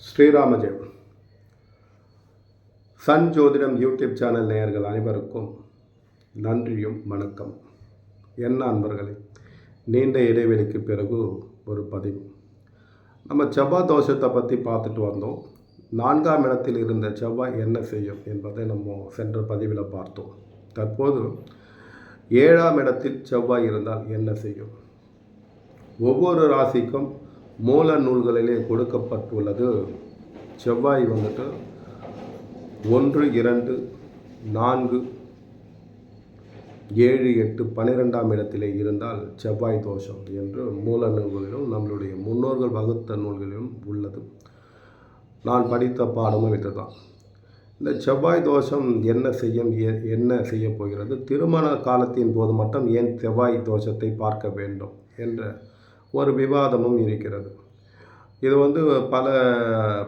ஸ்ரீராம ஜெயம். Sun ஜோதிடம் YouTube channel நேயர்கள் அனைவருக்கும் நன்றியும் வணக்கம். என்ன அன்பர்களே, நீண்ட இடைவெளிக்கு பிறகு ஒரு பதிவு. நம்ம செவ்வாய் தோஷத்தை பற்றி பார்த்துட்டு வந்தோம். 4ஆம் இடத்தில் இருந்த செவ்வாய் என்ன செய்யும் என்பதை நம்ம சென்ற பதிவில் பார்த்தோம். தற்போது 7ஆம் இடத்தில் செவ்வாய் இருந்தால் என்ன செய்யும்? ஒவ்வொரு ராசிக்கும் மூல நூல்களிலே கொடுக்கப்பட்டுள்ளது. செவ்வாய் 1, 2, 4, 7, 8, 12ஆம் இடத்திலே இருந்தால் செவ்வாய் தோஷம் என்று மூல நூல்களிலும் நம்மளுடைய முன்னோர்கள் வகுத்த நூல்களிலும் உள்ளது. நான் படித்த பாடமும் இதுதான். இந்த செவ்வாய் தோஷம் என்ன செய்ய போகிறது? திருமண காலத்தின் போது மட்டும் ஏன் செவ்வாய் தோஷத்தை பார்க்க வேண்டும் என்ற ஒரு விவாதமும் இருக்கிறது. இது பல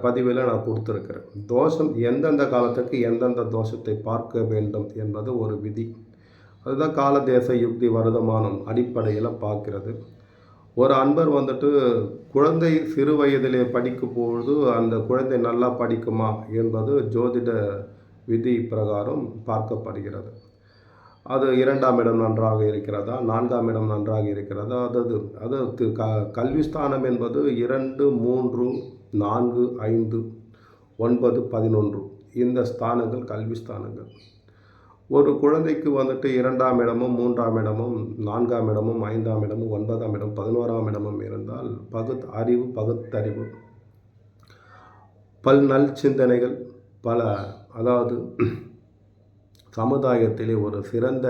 பதிவில் நான் கொடுத்துருக்கிறேன். தோஷம் எந்தெந்த காலத்துக்கு எந்தெந்த தோஷத்தை பார்க்க வேண்டும் என்பது ஒரு விதி. அதுதான் கால தேச யுக்தி வருதமானம் அடிப்படையில் பார்க்கிறது. ஒரு அன்பர் குழந்தை சிறு வயதிலே படிக்கும் பொழுது அந்த குழந்தை நல்லா படிக்குமா என்பது ஜோதிட விதி பிரகாரம் பார்க்கப்படுகிறது. அது 2ஆம் இடம் நன்றாக இருக்கிறதா, 4ஆம் இடம் நன்றாக இருக்கிறதா, அதாவது கல்வி ஸ்தானம் என்பது 2, 3, 4, 5, 9, 11 இந்த ஸ்தானங்கள் கல்வி ஸ்தானங்கள். ஒரு குழந்தைக்கு 2ஆம் இடமும் 3ஆம் இடமும் 4ஆம் இடமும் 5ஆம் இடமும் 9ஆம் இடம் 11ஆம் இடமும் இருந்தால் பகுத்தறிவு, நல் சிந்தனைகள் அதாவது சமுதாயத்திலே ஒரு சிறந்த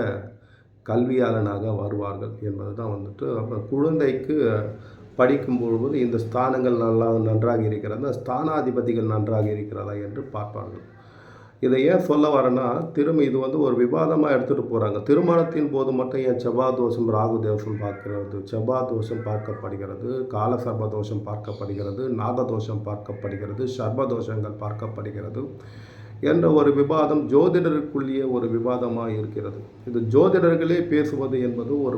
கல்வியாளனாக வருவார்கள் என்பது தான் அப்போ குழந்தைக்கு படிக்கும் பொழுது இந்த ஸ்தானங்கள் நன்றாக இருக்கிறதா, ஸ்தானாதிபதிகள் நன்றாக இருக்கிறதா என்று பார்ப்பார்கள். இதை ஏன் சொல்ல வரேன்னா, இது ஒரு விவாதமாக எடுத்துகிட்டு போகிறாங்க. திருமணத்தின் போது மட்டும் ஏன் செவ்வாய் தோஷம் ராகு தோஷம் பார்க்கிறது, செவ்வாய் தோஷம் பார்க்கப்படுகிறது, கால சர்ப தோஷம் பார்க்கப்படுகிறது, நாகதோஷம் பார்க்கப்படுகிறது, சர்ப தோஷங்கள் பார்க்கப்படுகிறது என்ற ஒரு விவாதம் ஜோதிடருக்குள்ளேயே ஒரு விவாதமாக இருக்கிறது. இது ஜோதிடர்களே பேசுவது என்பது ஒரு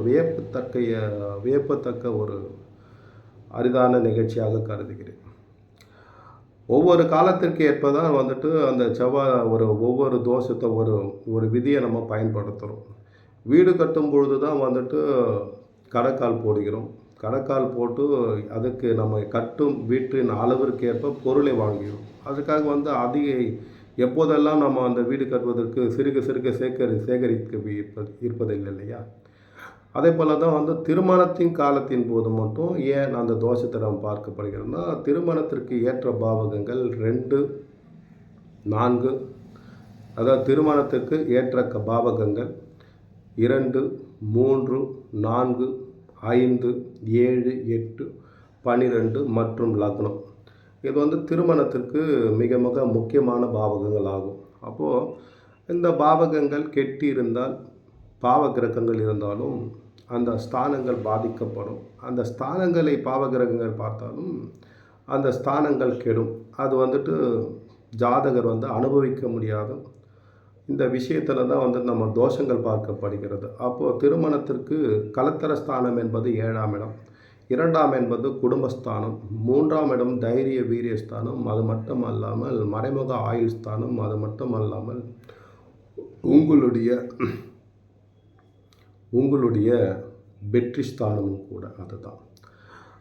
வியப்பத்தக்க ஒரு அரிதான நிகழ்ச்சியாக கருதுகிறேன். ஒவ்வொரு காலத்திற்கு ஏற்பதான் அந்த செவ்வாய் ஒவ்வொரு தோஷத்தை ஒரு விதியை நம்ம பயன்படுத்துகிறோம். வீடு கட்டும் பொழுது தான் கடைக்கால் போடுகிறோம். கடைக்கால் போட்டு அதுக்கு நம்ம கட்டும் வீட்டின் அளவிற்கு ஏற்ப பொருளை வாங்குகிறோம். அதுக்காக அதிக எப்போதெல்லாம் நம்ம அந்த வீடு கட்டுவதற்கு சிறுக சேகரிக்க இருப்பதில்லை இல்லையா? அதே போல் தான் திருமணத்தின் காலத்தின் போது மட்டும் ஏன் அந்த தோஷத்தை நம்ம பார்க்கப்படுகிறோம்னா, திருமணத்திற்கு ஏற்ற பாவகங்கள் 2, 4 அதாவது திருமணத்துக்கு ஏற்ற பாவகங்கள் 2, 3, 4, 5, 7, 8, 12 மற்றும் லக்னம். இது திருமணத்திற்கு மிக மிக முக்கியமான பாவகங்கள் ஆகும். அப்போது இந்த பாவகங்கள் கெட்டி இருந்தால், பாவ கிரகங்கள் இருந்தாலும் அந்த ஸ்தானங்கள் பாதிக்கப்படும். அந்த ஸ்தானங்களை பாவ கிரகங்கள் பார்த்தாலும் அந்த ஸ்தானங்கள் கெடும். அது ஜாதகர் அனுபவிக்க முடியாத இந்த விஷயத்தில் தான் நம்ம தோஷங்கள் பார்க்கப்படுகிறது. அப்போது திருமணத்திற்கு கலத்தர ஸ்தானம் என்பது 7ஆம் இடம், 2ஆம் என்பது குடும்பஸ்தானம், 3ஆம் இடம் தைரிய வீரியஸ்தானம், அது மட்டும் அல்லாமல் மறைமுக ஆயுள் ஸ்தானம், அது மட்டும் அல்லாமல் உங்களுடைய வெற்றி ஸ்தானமும் கூட அதுதான்.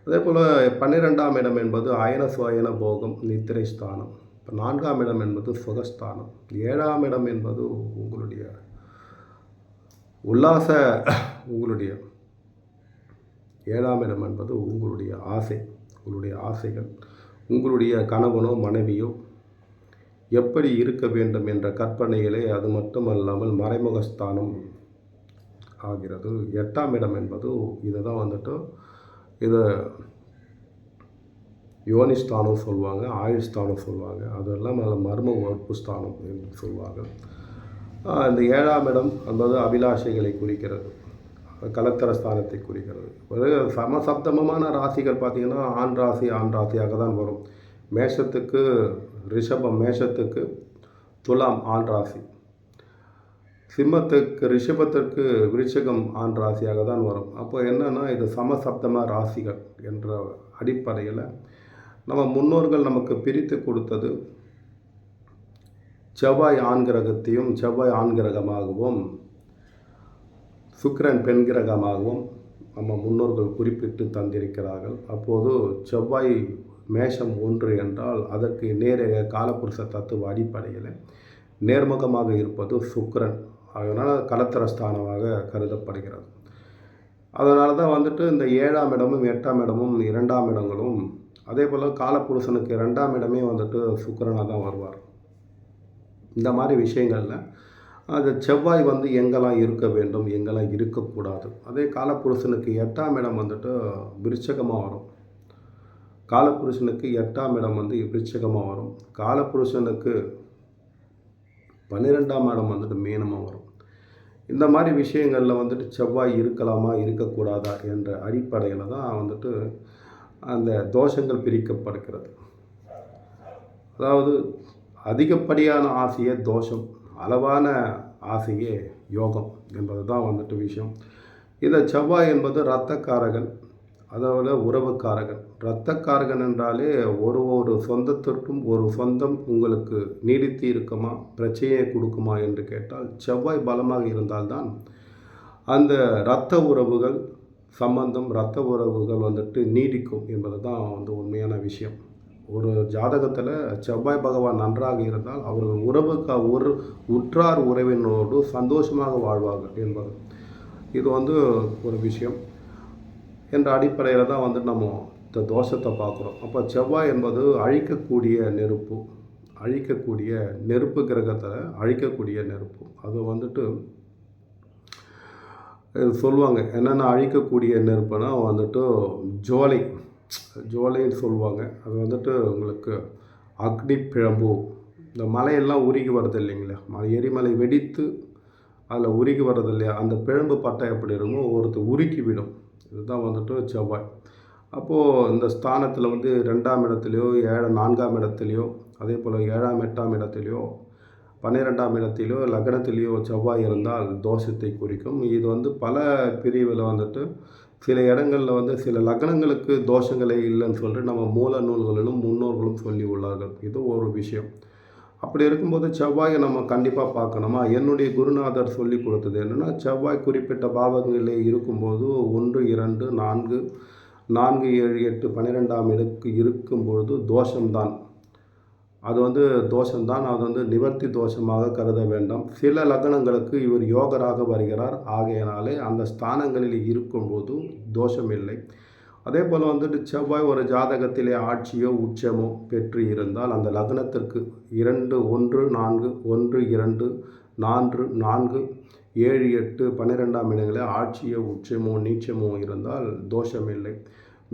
அதே போல் 12ஆம் இடம் என்பது அயன சுயன போகம் நித்திரை ஸ்தானம். இப்போ 4ஆம் இடம் என்பது சுகஸ்தானம். 7ஆம் இடம் என்பது உங்களுடைய உங்களுடைய 7ஆம் இடம் என்பது உங்களுடைய ஆசைகள், உங்களுடைய கணவனோ மனைவியோ எப்படி இருக்க வேண்டும் என்ற கற்பனைகளே அது மட்டுமல்லாமல் மறைமுகஸ்தானம் ஆகிறது. 8ஆம் இடம் என்பது இதுதான் இது யோனிஸ்தானம் சொல்லுவாங்க, ஆயுள்ஸ்தானம் சொல்லுவாங்க, அதெல்லாம் மர்ம உறுப்பு ஸ்தானம் என்று சொல்லுவாங்க. இந்த 7ஆம் இடம் என்பது அபிலாஷைகளை குறிக்கிறது, கலத்தர ஸ்தானத்தை குறிக்கிறது. ஒரு சமசப்தமமான ராசிகள் பார்த்திங்கன்னா ஆண் ராசியாக தான் வரும். மேஷத்துக்கு ரிஷபம், மேஷத்துக்கு துலாம் ஆண் ராசி, ரிஷபத்திற்கு விருச்சிகம் ஆண் ராசியாக தான் வரும். அப்போ என்னென்னா இது சமசப்தம ராசிகள் என்ற அடிப்படையில் நம்ம முன்னோர்கள் நமக்கு பிரித்து கொடுத்தது செவ்வாய் ஆண் கிரகத்தையும், செவ்வாய் ஆண் கிரகமாகவும், சுக்கிரன் பெண் கிரகமாகவும் நம்ம முன்னோர்கள் குறிப்பிட்டு தந்திருக்கிறார்கள். அப்போது செவ்வாய் மேஷம் 1 என்றால் அதற்கு நேரே காலபுருஷ தத்துவ அடிப்படையில் நேர்முகமாக இருப்பது சுக்கிரன். அதனால் கலத்திரஸ்தானமாக கருதப்படுகிறது. அதனால தான் வந்துட்டு இந்த 7ஆம் இடமும் 8ஆம் இடமும் 2ஆம் இடங்களும், அதே போல் காலபுருஷனுக்கு 2ஆம் இடமே வந்துட்டு சுக்கிரனாக தான் வருவார். இந்த மாதிரி விஷயங்களில் அது செவ்வாய் வந்து எங்கெல்லாம் இருக்க வேண்டும், எங்கெல்லாம் இருக்கக்கூடாது. அதே காலபுருஷனுக்கு 8ஆம் இடம் வந்துட்டு விருச்சகமாக வரும். காலபுருஷனுக்கு 8ஆம் இடம் வந்து விருச்சகமாக வரும். காலபுருஷனுக்கு 12ஆம் இடம் வந்துட்டு மீனமாக வரும். இந்த மாதிரி விஷயங்களில் வந்துட்டு செவ்வாய் இருக்கலாமா இருக்கக்கூடாதா என்ற அடிப்படையில் தான் வந்துட்டு அந்த தோஷங்கள் பிரிக்கப்படுகிறது. அதாவது அதிகப்படியான ஆசையே தோஷம், அளவான ஆசையே யோகம் என்பது தான் வந்துட்டு விஷயம். இந்த செவ்வாய் என்பது இரத்தக்காரகன், அதோட உறவுக்காரகன். இரத்தக்காரகன் என்றாலே ஒரு சொந்தத்திற்கும் ஒரு சொந்தம் உங்களுக்கு நீடித்து இருக்குமா, பிரச்சனையை கொடுக்குமா என்று கேட்டால் செவ்வாய் பலமாக இருந்தால்தான் அந்த இரத்த உறவுகள் சம்பந்தம், இரத்த உறவுகள் வந்துட்டு நீடிக்கும் என்பது தான் வந்து உண்மையான விஷயம். ஒரு ஜாதகத்தில் செவ்வாய் பகவான் நன்றாக இருந்தால் அவர்கள் ஒரு உற்றார் உறவினரோடு சந்தோஷமாக வாழ்வார்கள் என்பது இது வந்து ஒரு விஷயம் என்ற அடிப்படையில் தான் வந்து நம்ம இந்த தோஷத்தை பார்க்குறோம். அப்போ செவ்வாய் என்பது அழிக்கக்கூடிய நெருப்பு கிரகத்தில் அழிக்கக்கூடிய நெருப்பு. அது வந்துட்டு சொல்லுவாங்க என்னென்ன அழிக்கக்கூடிய நெருப்புனா வந்துட்டு ஜுவாலைன்னு சொல்லுவாங்க. அது வந்துட்டு உங்களுக்கு அக்னி பிழம்பு, இந்த மலையெல்லாம் உருகி வருது இல்லைங்களா, எரிமலை வெடித்து அதில் உருகி வர்றது இல்லையா, அந்த பிழம்பு பட்டை எப்படி இருக்குமோ ஒருத்தர் உருக்கி விடும். இதுதான் வந்துட்டு செவ்வாய். அப்போது இந்த ஸ்தானத்தில் வந்து 2ஆம் இடத்துலையோ 4ஆம் இடத்துலையோ, அதே போல் 7ஆம் 8ஆம் இடத்துலையோ 12ஆம் இடத்திலோ லக்னத்திலேயோ செவ்வாய் இருந்தால் தோஷத்தை குறிக்கும். இது வந்து பல பிரிவில் வந்துட்டு சில இடங்களில் வந்து சில லக்னங்களுக்கு தோஷங்களே இல்லைன்னு சொல்லிட்டு நம்ம மூல நூல்களிலும் முன்னோர்களும் சொல்லி உள்ளார்கள். இது ஒரு விஷயம். அப்படி இருக்கும்போது செவ்வாயை நம்ம கண்டிப்பாக பார்க்கணுமா? என்னுடைய குருநாதர் சொல்லி கொடுத்தது என்னென்னா, செவ்வாய் குறிப்பிட்ட பாவங்களிலே இருக்கும்போது 1, 2, 4, 4, 7, 8, 12ஆம் இடத்துக்கு இருக்கும்பொழுது தோஷம்தான். அது வந்து தோஷம்தான். அது வந்து நிவர்த்தி தோஷமாக கருத வேண்டாம். சில லக்னங்களுக்கு இவர் யோகராக வருகிறார். ஆகையினாலே அந்த ஸ்தானங்களில் இருக்கும்போது தோஷம் இல்லை. அதே போல் வந்துட்டு செவ்வாய் ஒரு ஜாதகத்திலே ஆட்சியோ உச்சமோ பெற்று இருந்தால் அந்த லக்னத்திற்கு 2, 1, 4, 1, 2, 4, 4, 7, 8, 12ஆம் இடங்களில் ஆட்சியோ உச்சமோ நீச்சமோ இருந்தால் தோஷம் இல்லை.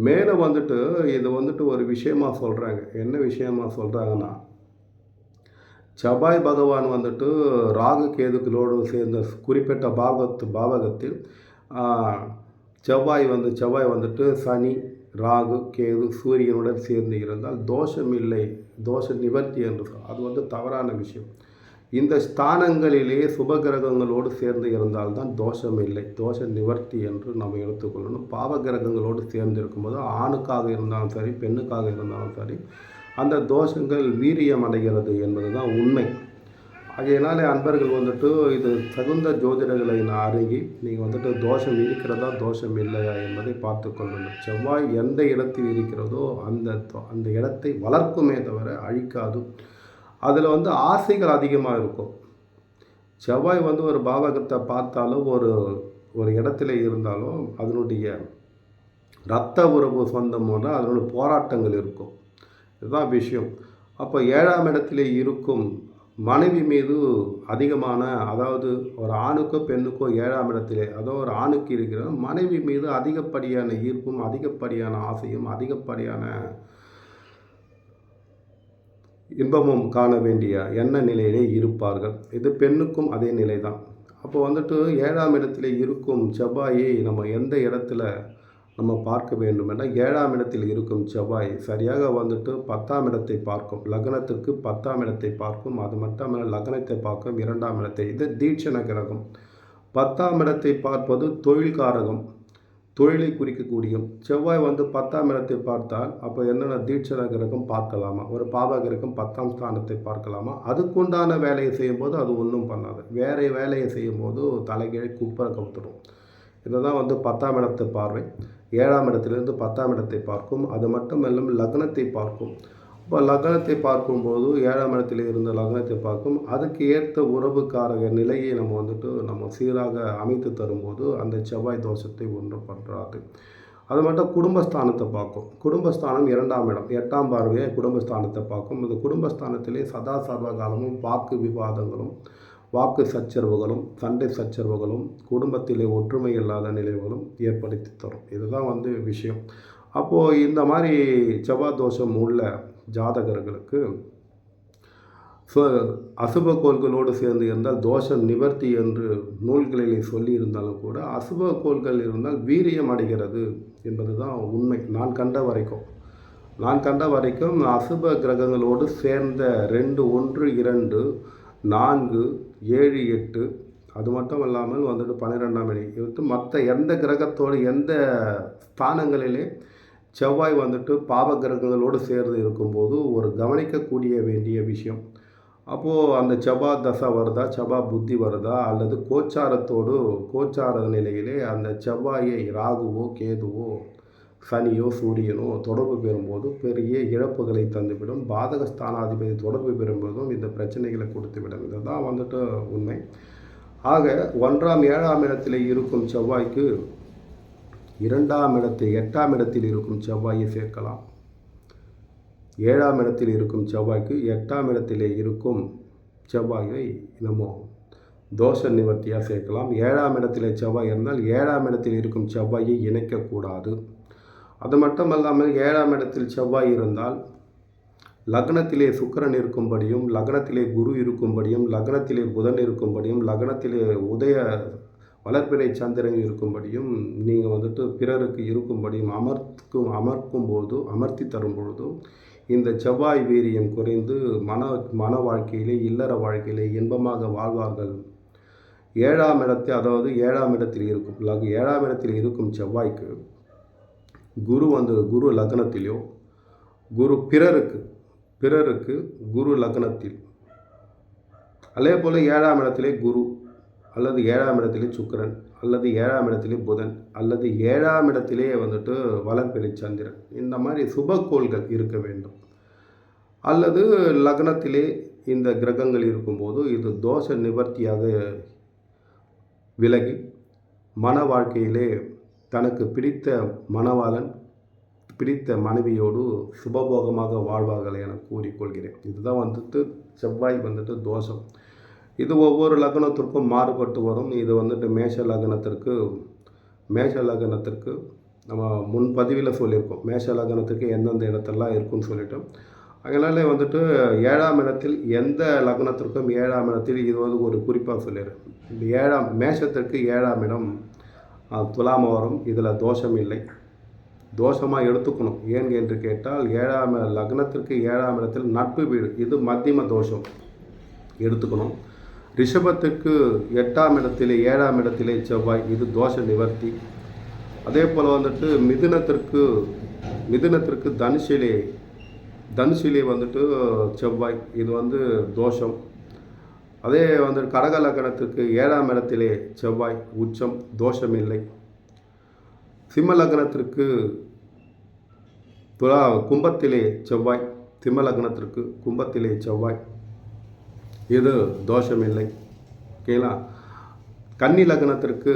மேலே வந்துட்டு இது வந்துட்டு ஒரு விஷயமா சொல்கிறாங்க. என்ன விஷயமா சொல்கிறாங்கன்னா, செவ்வாய் பகவான் வந்துட்டு ராகு கேதுக்களோடு சேர்ந்த குறிப்பிட்ட பாவகத்தில் செவ்வாய் வந்துட்டு சனி, ராகு, கேது, சூரியனுடன் சேர்ந்து இருந்தால் தோஷம் இல்லை, தோஷ நிவர்த்தி என்று அது வந்து தவறான விஷயம். இந்த ஸ்தானங்களிலே சுபகிரகங்களோடு சேர்ந்து இருந்தால்தான் தோஷம் இல்லை, தோஷ நிவர்த்தி என்று நம்ம எடுத்துக்கொள்ளணும். பாவகிரகங்களோடு சேர்ந்து இருக்கும்போது ஆணுக்காக இருந்தாலும் சரி, பெண்ணுக்காக இருந்தாலும் சரி, அந்த தோஷங்கள் வீரியம் அடைகிறது என்பது தான் உண்மை. ஆகையினாலே அன்பர்கள் வந்துட்டு இது தகுந்த ஜோதிடர்களை அணுகி நீங்கள் வந்துட்டு தோஷம் இருக்கிறதா தோஷம் இல்லையா என்பதை பார்த்து கொள்ளணும். செவ்வாய் எந்த இடத்தில் இருக்கிறதோ அந்த இடத்தை வளர்க்குமே தவிர அழிக்காது. அதில் வந்து ஆசைகள் அதிகமாக இருக்கும். செவ்வாய் வந்து ஒரு பாவகத்தை பார்த்தாலும் ஒரு இடத்துல இருந்தாலும் அதனுடைய இரத்த உறவு சொந்தமோட அதனோட போராட்டங்கள் இருக்கும். இதுதான் விஷயம். அப்போ 7ஆம் இடத்திலே இருக்கும் மனைவி மீது அதிகமான, அதாவது ஒரு ஆணுக்கோ பெண்ணுக்கோ 7ஆம் இடத்திலே, அதோ ஒரு ஆணுக்கு இருக்கிற மனைவி மீது அதிகப்படியான ஈர்ப்பும் அதிகப்படியான ஆசையும் அதிகப்படியான இன்பமும் காண வேண்டிய எண்ண நிலையிலே இருப்பார்கள். இது பெண்ணுக்கும் அதே நிலை தான். அப்போ வந்துட்டு 7ஆம் இடத்திலே இருக்கும் செவ்வாயை நம்ம எந்த இடத்துல நம்ம பார்க்க வேண்டும் என்றால், 7ஆம் இடத்தில் இருக்கும் செவ்வாய் சரியாக வந்துட்டு 10ஆம் இடத்தை பார்க்கும். லக்னத்திற்கு 10ஆம் இடத்தை பார்க்கும். அது மட்டுமல்ல, லக்னத்தை பார்க்கும் 2ஆம் இடத்தை. இது தீட்சண கிரகம். 10ஆம் இடத்தை பார்ப்பது தொழில்காரகம். தொழிலை குறிக்கக்கூடிய செவ்வாய் வந்து 10ஆம் இடத்தை பார்த்தால் அப்போ என்னென்ன தீட்சண கிரகம் பார்க்கலாமா, ஒரு பாவ கிரகம் 10ஆம் ஸ்தானத்தை பார்க்கலாமா, அதுக்குண்டான வேலையை செய்யும்போது அது ஒன்றும் பண்ணாது. வேறு வேலையை செய்யும்போது தலைகீழ் குப்புற கவுத்துடும். இதை தான் வந்து 10ஆம் இடத்தை பார்வை 7ஆம் இடத்திலிருந்து 10ஆம் இடத்தை பார்க்கும். அது மட்டும் இல்லாமல் லக்னத்தை பார்க்கும். இப்போ லக்னத்தை பார்க்கும்போது 7ஆம் இடத்தில் இருந்த லக்னத்தை பார்க்கும். அதுக்கு ஏற்ற உறவுக்காரக நிலையை நம்ம சீராக அமைத்து தரும்போது அந்த செவ்வாய் தோஷத்தை ஒன்றும் பண்ணுறாது. அது மட்டும் குடும்பஸ்தானத்தை பார்க்கும். குடும்பஸ்தானம் 2ஆம் இடம் 8ஆம் பார்வையை குடும்பஸ்தானத்தை பார்க்கும். இந்த குடும்பஸ்தானத்திலே சதா சர்வ காலமும் வாக்கு விவாதங்களும் வாக்கு சச்சரவுகளும் சண்டை சச்சரவுகளும் குடும்பத்திலே ஒற்றுமை இல்லாத நிலைகளும் ஏற்படுத்தி தரும். இதுதான் வந்து விஷயம். அப்போது இந்த மாதிரி செவ்வாய் தோஷம் உள்ள ஜாதகர்களுக்கு அசுப கோள்களோடு சேர்ந்து இருந்தால் தோஷம் நிவர்த்தி என்று நூல்களிலே சொல்லியிருந்தாலும் கூட அசுப கோள்கள் இருந்தால் வீரியம் அடைகிறது என்பது தான் உண்மை. நான் கண்ட வரைக்கும் அசுப கிரகங்களோடு சேர்ந்த 2, 1, 2, 4, 7, 8 அது மட்டும் இல்லாமல் 12ஆம் இடம் இது மற்ற எந்த கிரகத்தோடு எந்த ஸ்தானங்களிலே செவ்வாய் பாவ கிரகங்களோடு சேர்ந்து இருக்கும்போது ஒரு கவனிக்கக்கூடிய வேண்டிய விஷயம். அப்போது அந்த செவ்வாய் தசை வருதா, செவ்வாய் புத்தி வருதா, அல்லது கோச்சார நிலையிலே அந்த செவ்வாயை ராகுவோ கேதுவோ சனியோ சூரியனோ தொடர்பு பெறும்போது பெரிய இழப்புகளை தந்துவிடும். பாதக ஸ்தானாதிபதி தொடர்பு பெறும்போதும் இந்த பிரச்சனைகளை கொடுத்துவிடும். இதுதான் உண்மை. ஆக 1ஆம் 7ஆம் இடத்தில் இருக்கும் செவ்வாய்க்கு 2ஆம் இடத்தில் 8ஆம் இடத்தில் இருக்கும் செவ்வாயை சேர்க்கலாம். 7ஆம் இடத்தில் இருக்கும் செவ்வாய்க்கு 8ஆம் இடத்திலே இருக்கும் செவ்வாயை நம்ம தோஷ நிவர்த்தியாக சேர்க்கலாம். 7ஆம் இடத்திலே செவ்வாய் இருந்தால் 7ஆம் இடத்தில் இருக்கும் செவ்வாயை இணைக்கக்கூடாது. அது மட்டுமல்லாமல் 7ஆம் இடத்தில் செவ்வாய் இருந்தால் லக்னத்திலே சுக்கிரன் இருக்கும்படியும், லக்னத்திலே குரு இருக்கும்படியும், லக்னத்திலே புதன் இருக்கும்படியும், லக்னத்திலே உதய வளர்பிறை சந்திரன் இருக்கும்படியும் நீங்கள் பிறருக்கு இருக்கும்படியும் அமர்த்தி தரும் பொழுதும் இந்த செவ்வாய் வீரியம் குறைந்து மன வாழ்க்கையிலே இல்லற வாழ்க்கையிலே இன்பமாக வாழ்வார்கள். 7ஆம் இடத்தை அதாவது 7ஆம் இடத்தில் இருக்கும் 7ஆம் இடத்தில் இருக்கும் செவ்வாய்க்கு குரு லக்னத்திலோ குரு பிறருக்கு குரு லக்னத்தில் அதே போல் 7ஆம் இடத்திலே குரு அல்லது 7ஆம் இடத்திலே சுக்கிரன் அல்லது 7ஆம் இடத்திலே புதன் அல்லது 7ஆம் இடத்திலே வளர்பிறை சந்திரன் இந்த மாதிரி சுபக்கோள்கள் இருக்க வேண்டும். அல்லது லக்னத்திலே இந்த கிரகங்கள் இருக்கும்போது இது தோஷ நிவர்த்தியாக விலகி மன வாழ்க்கையிலே தனக்கு பிடித்த மணவாளன் பிடித்த மனைவியோடு சுபபோகமாக வாழ்வார்கள் என கூறிக்கொள்கிறேன். இதுதான் செவ்வாய் தோஷம். இது ஒவ்வொரு லக்னத்திற்கும் மாறுபட்டு வரும். இது மேஷ லக்னத்திற்கு நம்ம முன்பதிவில் சொல்லியிருக்கோம். மேஷ லக்னத்துக்கு எந்தெந்த இடத்தெல்லாம் இருக்குன்னு சொல்லிட்டோம். அதனால் 7ஆம் இடத்தில் எந்த லக்னத்திற்கும் 7ஆம் இடத்தில் இது ஒரு குறிப்பாக சொல்லிடுறேன். மேஷத்திற்கு 7ஆம் இடம் துலாம வரும். இதில் தோஷம் இல்லை. தோஷமாக எடுத்துக்கணும். ஏன் என்று கேட்டால் லக்னத்திற்கு 7ஆம் இடத்தில் நட்பு வீடு, இது மத்தியம தோஷம் எடுத்துக்கணும். ரிஷபத்துக்கு 8ஆம் இடத்திலே 7ஆம் இடத்திலே செவ்வாய், இது தோஷ நிவர்த்தி. அதே போல் மிதுனத்திற்கு தனுஷிலே செவ்வாய், இது தோஷம். அதே கடக லக்னத்திற்கு 7ஆம் இடத்திலே செவ்வாய் உச்சம், தோஷம் இல்லை. சிம்ம லக்னத்திற்கு கும்பத்திலே செவ்வாய், சிம்ம லக்னத்திற்கு கும்பத்திலே செவ்வாய், இது தோஷமில்லை. ஓகேங்களா. கன்னி லக்னத்திற்கு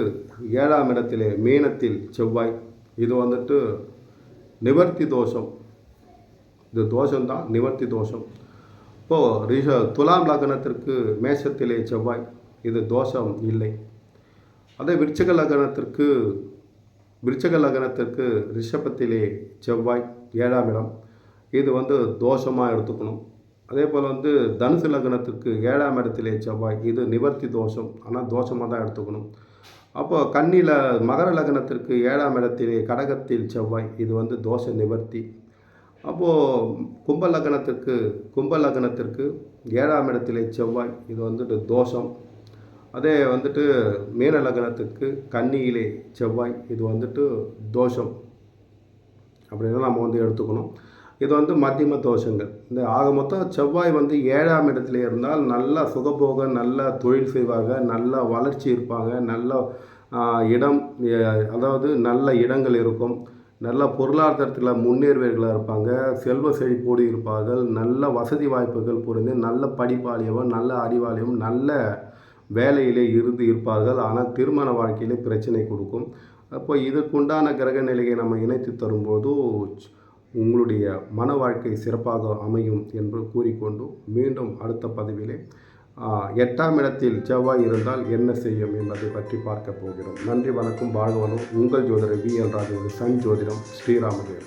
7ஆம் இடத்திலே மீனத்தில் செவ்வாய், இது நிவர்த்தி தோஷம். இது தோஷம்தான், நிவர்த்தி தோஷம். இப்போது துலாம் லக்னத்திற்கு மேஷத்திலே செவ்வாய், இது தோஷம் இல்லை. அதே விருச்சிக லக்னத்திற்கு ரிஷபத்திலே செவ்வாய் 7ஆம் இடம், இது தோஷமாக எடுத்துக்கணும். அதே போல் தனுசு லக்னத்திற்கு 7ஆம் இடத்திலே செவ்வாய், இது நிவர்த்தி தோஷம், ஆனால் தோஷமாக தான் எடுத்துக்கணும். அப்போது மகர லக்னத்திற்கு 7ஆம் இடத்திலே கடகத்தில் செவ்வாய், இது தோஷ நிவர்த்தி. அப்போது கும்ப லக்னத்திற்கு 7ஆம் இடத்திலே செவ்வாய், இது தோஷம். அதே வந்துட்டு மீன லக்னத்துக்கு கன்னியிலே செவ்வாய், இது வந்துட்டு தோஷம் அப்படின்னு நம்ம வந்து எடுத்துக்கணும். இது வந்து மத்தியம தோஷங்கள். இந்த ஆக மொத்தம் செவ்வாய் வந்து 7ஆம் இடத்துல இருந்தால் நல்லா சுகபோக, நல்லா தொழில் செய்வாங்க, நல்லா வளர்ச்சி இருப்பாங்க, நல்ல இடம், அதாவது நல்ல இடங்கள் இருக்கும், நல்ல பொருளாதாரத்தில் முன்னேறுவர்களாக இருப்பாங்க, செல்வ செழிப்போடு இருப்பார்கள், நல்ல வசதி வாய்ப்புகள் புரிந்து, நல்ல படிப்பாளியவும், நல்ல அறிவாளியும், நல்ல வேலையிலே இருப்பார்கள். ஆனால் திருமண வாழ்க்கையிலே பிரச்சனை கொடுக்கும். அப்போ இதுக்குண்டான கிரக நிலையை நம்ம இணைத்து தரும்போது உங்களுடைய மன வாழ்க்கை சிறப்பாக அமையும் என்று கூறிக்கொண்டு மீண்டும் அடுத்த பதிவிலே 8ஆம் இடத்தில் செவ்வாய் இருந்தால் என்ன செய்யும் என்பதை பற்றி பார்க்க போகிறோம். நன்றி, வணக்கம், வாழ்க வளம். உங்கள் ஜோதிடர் வி.எல். ராஜு, சன் ஜோதிடம், ஸ்ரீராமதேவ்.